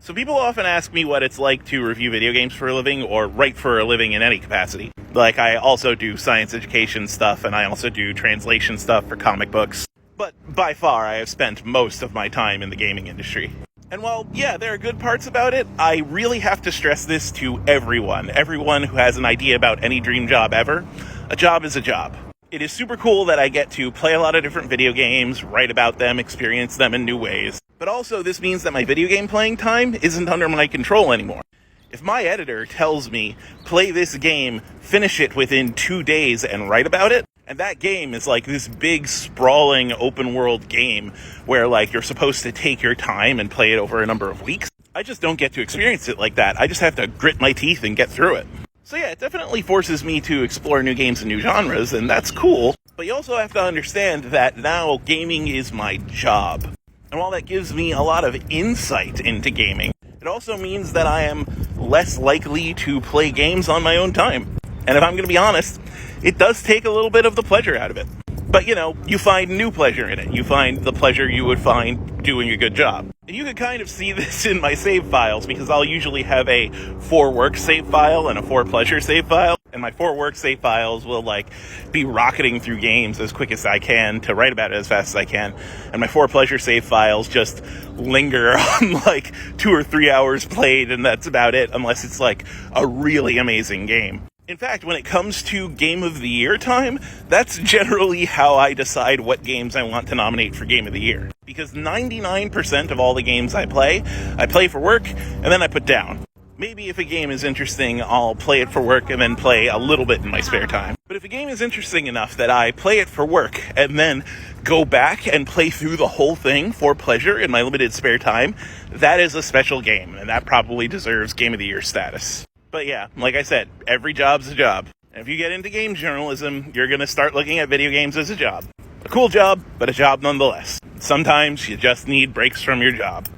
So people often ask me what it's like to review video games for a living or write for a living in any capacity. Like, I also do science education stuff, and I also do translation stuff for comic books. But by far, I have spent most of my time in the gaming industry. And while, yeah, there are good parts about it, I really have to stress this to everyone who has an idea about any dream job ever. A job is a job. It is super cool that I get to play a lot of different video games, write about them, experience them in new ways. But also, this means that my video game playing time isn't under my control anymore. If my editor tells me, play this game, finish it within 2 days, and write about it, and that game is like this big, sprawling, open-world game where, like, you're supposed to take your time and play it over a number of weeks, I just don't get to experience it like that. I just have to grit my teeth and get through it. So yeah, it definitely forces me to explore new games and new genres, and that's cool. But you also have to understand that now gaming is my job. And while that gives me a lot of insight into gaming, it also means that I am less likely to play games on my own time. And if I'm going to be honest, it does take a little bit of the pleasure out of it. But, you find new pleasure in it. You find the pleasure you would find doing a good job. And you can kind of see this in my save files, because I'll usually have a for work save file and a for pleasure save file. And my for work save files will, be rocketing through games as quick as I can to write about it as fast as I can. And my for pleasure save files just linger on, 2 or 3 hours played, and that's about it, unless it's, a really amazing game. In fact, when it comes to Game of the Year time, that's generally how I decide what games I want to nominate for Game of the Year. Because 99% of all the games I play for work, and then I put down. Maybe if a game is interesting, I'll play it for work and then play a little bit in my spare time. But if a game is interesting enough that I play it for work and then go back and play through the whole thing for pleasure in my limited spare time, that is a special game, and that probably deserves Game of the Year status. But yeah, like I said, every job's a job. And if you get into game journalism, you're going to start looking at video games as a job. A cool job, but a job nonetheless. Sometimes you just need breaks from your job.